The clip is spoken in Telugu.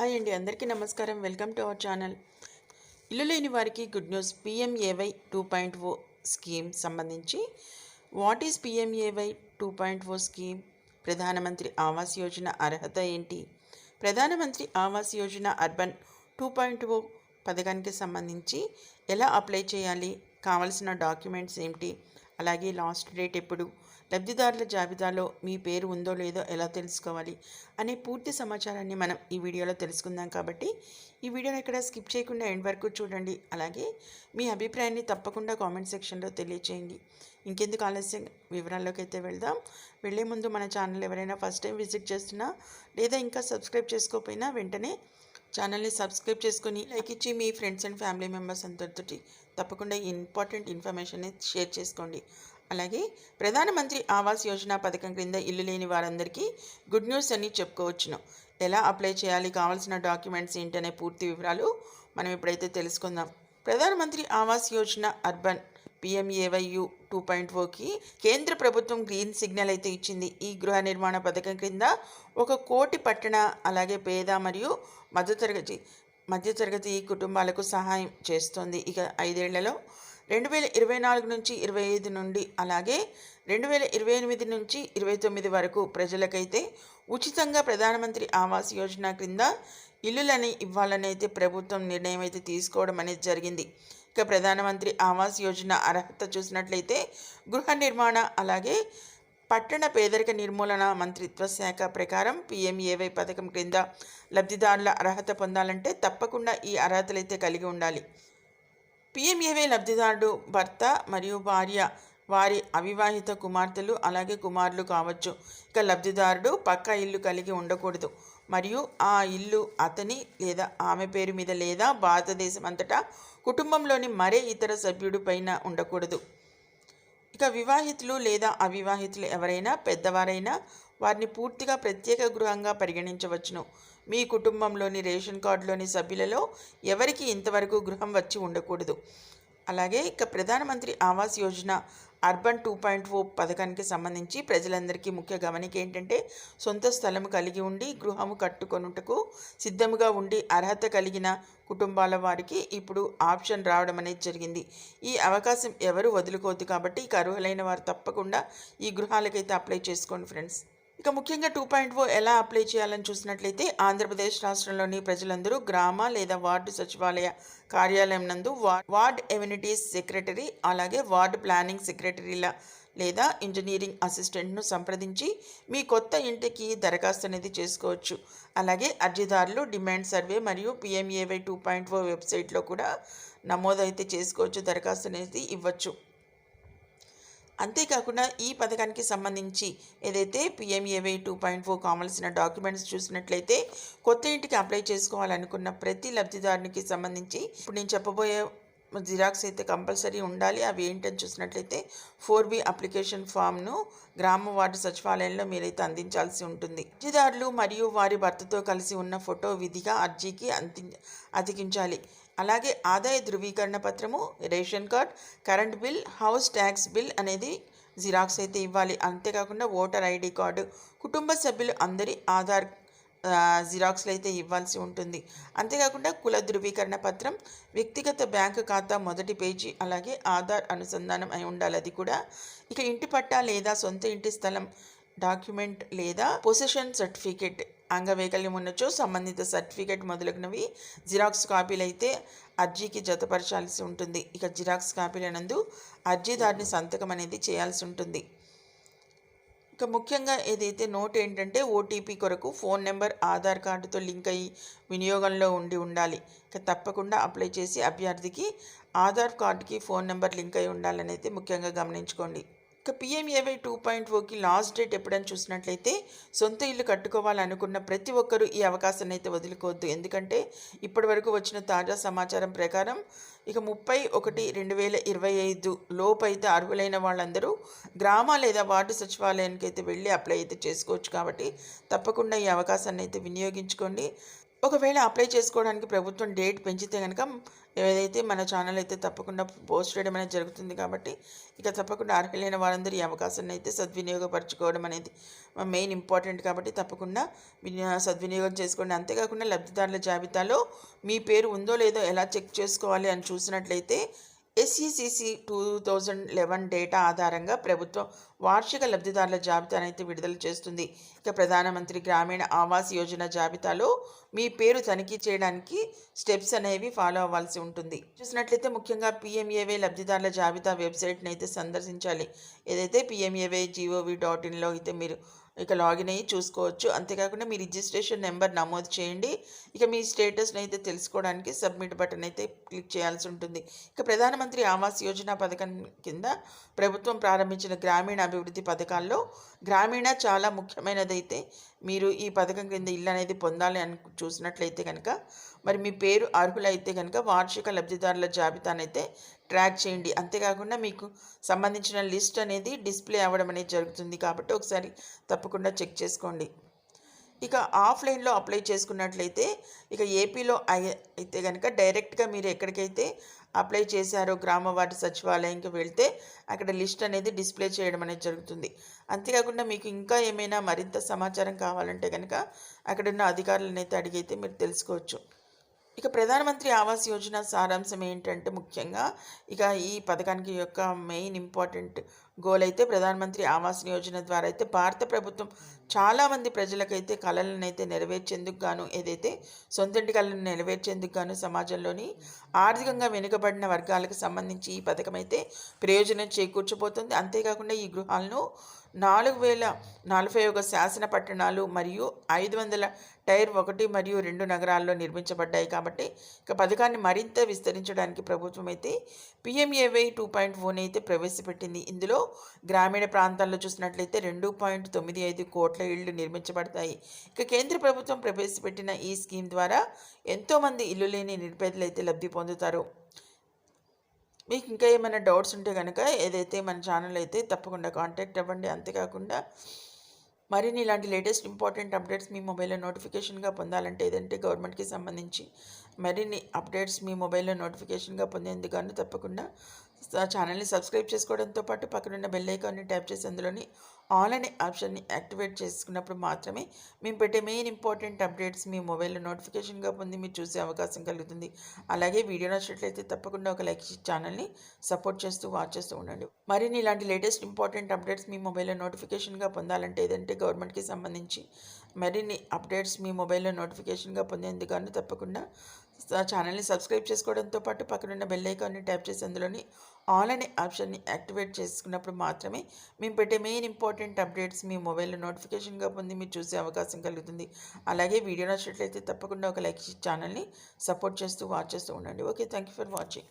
హాయ్ అండి, అందరికీ నమస్కారం. Welcome to our channel. ఇల్లు లేని వారికి గుడ్ న్యూస్. పిఎంఏవై 2.0 స్కీమ్ సంబంధించి వాట్ ఈజ్ పిఎంఏవై 2.0 స్కీమ్, ప్రధానమంత్రి ఆవాస్ యోజన అర్హత ఏంటి, ప్రధానమంత్రి ఆవాస్ యోజన అర్బన్ 2.0 పథకానికి సంబంధించి ఎలా అప్లై చేయాలి, కావలసిన డాక్యుమెంట్స్ ఏమిటి, అలాగే లాస్ట్ డేట్ ఎప్పుడు, లబ్ధిదారుల జాబితాలో మీ పేరు ఉందో లేదో ఎలా తెలుసుకోవాలి అనే పూర్తి సమాచారాన్ని మనం ఈ వీడియోలో తెలుసుకుందాం. కాబట్టి ఈ వీడియోని ఎక్కడ స్కిప్ చేయకుండా ఎండ్ వరకు చూడండి. అలాగే మీ అభిప్రాయాన్ని తప్పకుండా కామెంట్ సెక్షన్లో తెలియచేయండి. ఇంకెందుకు ఆలస్యం, వివరాల్లోకి అయితే వెళ్దాం. వెళ్ళే ముందు మన ఛానల్ ఎవరైనా ఫస్ట్ టైం విజిట్ చేస్తున్నా లేదా ఇంకా సబ్స్క్రైబ్ చేసుకోకపోయినా వెంటనే ఛానల్ని సబ్స్క్రైబ్ చేసుకొని లైక్ ఇచ్చి మీ ఫ్రెండ్స్ అండ్ ఫ్యామిలీ మెంబర్స్ అందరితోటి తప్పకుండా ఇంపార్టెంట్ ఇన్ఫర్మేషన్ని షేర్ చేసుకోండి. అలాగే ప్రధానమంత్రి ఆవాస్ యోజన పథకం క్రింద ఇల్లు లేని వారందరికీ గుడ్ న్యూస్ అని చెప్పుకోవచ్చును. ఎలా అప్లై చేయాలి, కావాల్సిన డాక్యుమెంట్స్ ఏంటనే పూర్తి వివరాలు మనం ఇప్పుడైతే తెలుసుకుందాం. ప్రధానమంత్రి ఆవాస్ యోజన అర్బన్ పిఎంఏవైయు 2.0కి కేంద్ర ప్రభుత్వం గ్రీన్ సిగ్నల్ అయితే ఇచ్చింది. ఈ గృహ నిర్మాణ పథకం క్రింద 1 కోటి పట్టణ అలాగే పేద మరియు మధ్యతరగతి కుటుంబాలకు సహాయం చేస్తుంది. ఇక 5 ఏళ్లలో 2024 నుంచి 25 నుండి అలాగే 2028 నుంచి 29 వరకు ప్రజలకైతే ఉచితంగా ప్రధానమంత్రి ఆవాస్ యోజన క్రింద ఇల్లులని ఇవ్వాలని అయితే ప్రభుత్వం నిర్ణయం అయితే తీసుకోవడం అనేది జరిగింది. ఇక ప్రధానమంత్రి ఆవాస్ యోజన అర్హత చూసినట్లయితే గృహ నిర్మాణ అలాగే పట్టణ పేదరిక నిర్మూలన మంత్రిత్వ శాఖ ప్రకారం పిఎంఏవై పథకం క్రింద లబ్ధిదారుల అర్హత పొందాలంటే తప్పకుండా ఈ అర్హతలు అయితే కలిగి ఉండాలి. పిఎంఏవై లబ్ధిదారుడు భర్త మరియు భార్య, వారి అవివాహిత కుమార్తెలు అలాగే కుమారులు కావచ్చు. ఇక లబ్ధిదారుడు పక్కా ఇల్లు కలిగి ఉండకూడదు మరియు ఆ ఇల్లు అతని లేదా ఆమె పేరు మీద లేదా భారతదేశం అంతటా కుటుంబంలోని మరే ఇతర సభ్యుడి పైన ఉండకూడదు. ఇక వివాహితులు లేదా అవివాహితులు ఎవరైనా పెద్దవారైనా వారిని పూర్తిగా ప్రత్యేక గృహంగా పరిగణించవచ్చును. మీ కుటుంబంలోని రేషన్ కార్డులోని సభ్యులలో ఎవరికి ఇంతవరకు గృహం వచ్చి ఉండకూడదు. అలాగే ఇక ప్రధానమంత్రి ఆవాస్ యోజన అర్బన్ 2.0 పథకానికి సంబంధించి ప్రజలందరికీ ముఖ్య గమనిక ఏంటంటే, సొంత స్థలం కలిగి ఉండి గృహము కట్టుకొనుటకు సిద్ధముగా ఉండి అర్హత కలిగిన కుటుంబాల వారికి ఇప్పుడు ఆప్షన్ రావడం అనేది జరిగింది. ఈ అవకాశం ఎవరు వదులుకోవద్దు. కాబట్టి ఇక అర్హులైన వారు తప్పకుండా ఈ గృహాలకైతే అప్లై చేసుకోండి ఫ్రెండ్స్. ఇక ముఖ్యంగా 2.0 ఎలా అప్లై చేయాలని చూసినట్లయితే ఆంధ్రప్రదేశ్ రాష్ట్రంలోని ప్రజలందరూ గ్రామ లేదా వార్డు సచివాలయ కార్యాలయం నందు వార్డ్ ఎమ్యూనిటీస్ సెక్రటరీ అలాగే వార్డు ప్లానింగ్ సెక్రటరీల లేదా ఇంజనీరింగ్ అసిస్టెంట్ను సంప్రదించి మీ కొత్త ఇంటికి దరఖాస్తు అనేది చేసుకోవచ్చు. అలాగే అర్జీదారులు డిమాండ్ సర్వే మరియు పిఎంఏవై 2.0 వెబ్సైట్లో కూడా నమోదైతే చేసుకోవచ్చు, దరఖాస్తు అనేది ఇవ్వచ్చు. అంతేకాకుండా ఈ పథకానికి సంబంధించి ఏదైతే పిఎంఏవై 2.0 కావాల్సిన డాక్యుమెంట్స్ చూసినట్లయితే కొత్త ఇంటికి అప్లై చేసుకోవాలనుకున్న ప్రతి లబ్ధిదారునికి సంబంధించి ఇప్పుడు నేను చెప్పబోయే జిరాక్స్ అయితే కంపల్సరీ ఉండాలి. అవి ఏంటని చూసినట్లయితే 4B అప్లికేషన్ ఫామ్ను గ్రామ వార్డు సచివాలయంలో మీరైతే అందించాల్సి ఉంటుంది. అర్జీదారులు మరియు వారి భర్తతో కలిసి ఉన్న ఫోటో విధిగా అర్జీకి అతికించాలి. అలాగే ఆదాయ ధృవీకరణ పత్రము, ration card, current bill, house tax bill అనేది జిరాక్స్ అయితే ఇవ్వాలి. అంతేకాకుండా ఓటర్ ఐడి కార్డు, కుటుంబ సభ్యులు అందరి ఆధార్ జిరాక్స్లు అయితే ఇవ్వాల్సి ఉంటుంది. అంతేకాకుండా కుల ధృవీకరణ పత్రం, వ్యక్తిగత బ్యాంకు ఖాతా మొదటి పేజీ అలాగే ఆధార్ అనుసంధానం అయి ఉండాలి అది కూడా. ఇక ఇంటి పట్టా లేదా సొంత ఇంటి స్థలం డాక్యుమెంట్ లేదా పొసెషన్ సర్టిఫికేట్, అంగవైకల్యం ఉన్నచో సంబంధిత సర్టిఫికేట్ మొదలగునవి జిరాక్స్ కాపీలు అయితే అర్జీకి జతపరచాల్సి ఉంటుంది. ఇక జిరాక్స్ కాపీల నందు అర్జీదారుని సంతకం అనేది చేయాల్సి ఉంటుంది. ఇక ముఖ్యంగా ఏదైతే నోట్ ఏంటంటే ఓటీపీ కొరకు ఫోన్ నెంబర్ ఆధార్ కార్డుతో లింక్ అయ్యి వినియోగంలో ఉండాలి. ఇక తప్పకుండా అప్లై చేసి అభ్యర్థికి ఆధార్ కార్డుకి ఫోన్ నెంబర్ లింక్ అయి ఉండాలని అయితే ముఖ్యంగా గమనించుకోండి. ఇక పిఎంఏవై 2.0కి లాస్ట్ డేట్ ఎప్పుడని చూసినట్లయితే సొంత ఇల్లు కట్టుకోవాలనుకున్న ప్రతి ఒక్కరూ ఈ అవకాశాన్ని అయితే వదులుకోవద్దు. ఎందుకంటే ఇప్పటి వరకు వచ్చిన తాజా సమాచారం ప్రకారం ఇక 30/1/2025 లోపు అయితే అర్హులైన వాళ్ళందరూ గ్రామ లేదా వార్డు సచివాలయానికి అయితే వెళ్ళి అప్లై అయితే చేసుకోవచ్చు. కాబట్టి తప్పకుండా ఈ అవకాశాన్ని అయితే వినియోగించుకోండి. ఒకవేళ అప్లై చేసుకోవడానికి ప్రభుత్వం డేట్ పెంచితే కనుక ఏదైతే మన ఛానల్ అయితే తప్పకుండా పోస్ట్ చేయడం అనేది జరుగుతుంది. కాబట్టి ఇక తప్పకుండా అర్హులైన వారందరూ ఈ అవకాశాన్ని అయితే సద్వినియోగపరచుకోవడం అనేది మెయిన్ ఇంపార్టెంట్. కాబట్టి తప్పకుండా సద్వినియోగం చేసుకోండి. అంతేకాకుండా లబ్ధిదారుల జాబితాలో మీ పేరు ఉందో లేదో ఎలా చెక్ చేసుకోవాలి అని చూసినట్లయితే ఎస్ఈసిసి 2011 డేటా ఆధారంగా ప్రభుత్వం వార్షిక లబ్ధిదారుల జాబితాను అయితే విడుదల చేస్తుంది. ఇక ప్రధానమంత్రి గ్రామీణ ఆవాస్ యోజన జాబితాలో మీ పేరు తనిఖీ చేయడానికి స్టెప్స్ అనేవి ఫాలో అవ్వాల్సి ఉంటుంది. చూసినట్లయితే ముఖ్యంగా పిఎంఏవై లబ్ధిదారుల జాబితా వెబ్సైట్ని అయితే సందర్శించాలి. ఏదైతే PMAY.gov.inలో అయితే మీరు ఇక లాగిన్ అయ్యి చూసుకోవచ్చు. అంతేకాకుండా మీ రిజిస్ట్రేషన్ నెంబర్ నమోదు చేయండి. ఇక మీ స్టేటస్ని అయితే తెలుసుకోవడానికి సబ్మిట్ బటన్ అయితే క్లిక్ చేయాల్సి ఉంటుంది. ఇక ప్రధానమంత్రి ఆవాస్ యోజన పథకం కింద ప్రభుత్వం ప్రారంభించిన గ్రామీణ అభివృద్ధి పథకాల్లో గ్రామీణ చాలా ముఖ్యమైనదైతే మీరు ఈ పథకం కింద ఇల్లు అనేది పొందాలి అని చూసినట్లయితే కనుక మరి మీ పేరు అర్హులైతే కనుక వార్షిక లబ్ధిదారుల జాబితానైతే ట్రాక్ చేయండి. అంతేకాకుండా మీకు సంబంధించిన లిస్ట్ అనేది డిస్ప్లే అవ్వడం అనేది జరుగుతుంది. కాబట్టి ఒకసారి తప్పకుండా చెక్ చేసుకోండి. ఇక ఆఫ్లైన్లో అప్లై చేసుకున్నట్లయితే ఇక ఏపీలో అయితే కనుక డైరెక్ట్గా మీరు ఎక్కడికైతే అప్లై చేశారో గ్రామ వార్డు సచివాలయంకి వెళ్తే అక్కడ లిస్ట్ అనేది డిస్ప్లే చేయడం అనేది జరుగుతుంది. అంతేకాకుండా మీకు ఇంకా ఏమైనా మరింత సమాచారం కావాలంటే కనుక అక్కడున్న అధికారులను అయితే అడిగైతే మీరు తెలుసుకోవచ్చు. ఇక ప్రధానమంత్రి ఆవాస్ యోజన సారాంశం ఏంటంటే ముఖ్యంగా ఇక ఈ పథకానికి యొక్క మెయిన్ ఇంపార్టెంట్ గోల్ అయితే ప్రధానమంత్రి ఆవాస్ యోజన ద్వారా అయితే భారత ప్రభుత్వం చాలామంది ప్రజలకైతే కళలను అయితే నెరవేర్చేందుకు గాను ఏదైతే సొంతంటి కళలను నెరవేర్చేందుకు గాను సమాజంలోని ఆర్థికంగా వెనుకబడిన వర్గాలకు సంబంధించి ఈ పథకం అయితే ప్రయోజనం చేకూర్చబోతుంది. అంతేకాకుండా ఈ గృహాలను 4041 శాసన పట్టణాలు మరియు 500 టైర్ 1 మరియు 2 నగరాల్లో నిర్మించబడ్డాయి. కాబట్టి ఇక పథకాన్ని మరింత విస్తరించడానికి ప్రభుత్వం అయితే PMAY 2.0 అయితే ప్రవేశపెట్టింది. ఇందులో గ్రామీణ ప్రాంతాల్లో చూసినట్లయితే 2.95 కోట్ల ఇళ్ళు నిర్మించబడతాయి. ఇక కేంద్ర ప్రభుత్వం ప్రవేశపెట్టిన ఈ స్కీమ్ ద్వారా ఎంతోమంది ఇల్లు లేని నిరుపేదలు అయితే లబ్ధి పొందుతారు. మీకు ఇంకా ఏమైనా డౌట్స్ ఉంటే కనుక ఏదైతే మన ఛానల్ అయితే తప్పకుండా కాంటాక్ట్ అవ్వండి. అంతేకాకుండా మరిన్ని ఇలాంటి లేటెస్ట్ ఇంపార్టెంట్ అప్డేట్స్ మీ మొబైల్లో నోటిఫికేషన్గా పొందాలంటే ఏదంటే గవర్నమెంట్కి సంబంధించి మరిన్ని అప్డేట్స్ మీ మొబైల్లో నోటిఫికేషన్గా పొందేందుకు కానీ తప్పకుండా ఛానల్ని సబ్స్క్రైబ్ చేసుకోవడంతో పాటు పక్కనున్న బెల్ ఐకాన్ని ట్యాప్ చేసి అందులోని ఆల్ అనే ఆప్షన్ని యాక్టివేట్ చేసుకున్నప్పుడు మాత్రమే మేము పెట్టే మెయిన్ ఇంపార్టెంట్ అప్డేట్స్ మీ మొబైల్లో నోటిఫికేషన్గా పొంది మీరు చూసే అవకాశం కలుగుతుంది. అలాగే వీడియో నచ్చినట్లయితే తప్పకుండా ఒక లైక్ ఇచ్చి ఛానల్ని సపోర్ట్ చేస్తూ వాచ్ చేస్తూ ఉండండి. మరిన్ని ఇలాంటి లేటెస్ట్ ఇంపార్టెంట్ అప్డేట్స్ మీ మొబైల్లో నోటిఫికేషన్గా పొందాలంటే ఏదంటే గవర్నమెంట్కి సంబంధించి మరిన్ని అప్డేట్స్ మీ మొబైల్లో నోటిఫికేషన్గా పొందేందుకు కానీ తప్పకుండా ఛానల్ని సబ్స్క్రైబ్ చేసుకోవడంతో పాటు పక్కనున్న బెల్ ఐకాన్ని ట్యాప్ చేసి అందులోని ఆల్ అనే ఆప్షన్ని యాక్టివేట్ చేసుకున్నప్పుడు మాత్రమే మేము పెట్టే మెయిన్ ఇంపార్టెంట్ అప్డేట్స్ మీ మొబైల్లో నోటిఫికేషన్గా పొంది మీరు చూసే అవకాశం కలుగుతుంది. అలాగే వీడియో నచ్చినట్లయితే తప్పకుండా ఒక లైక్ ఇచ్చి ఛానల్ని సపోర్ట్ చేస్తూ వాచ్ చేస్తూ ఉండండి. Okay, thank you for watching.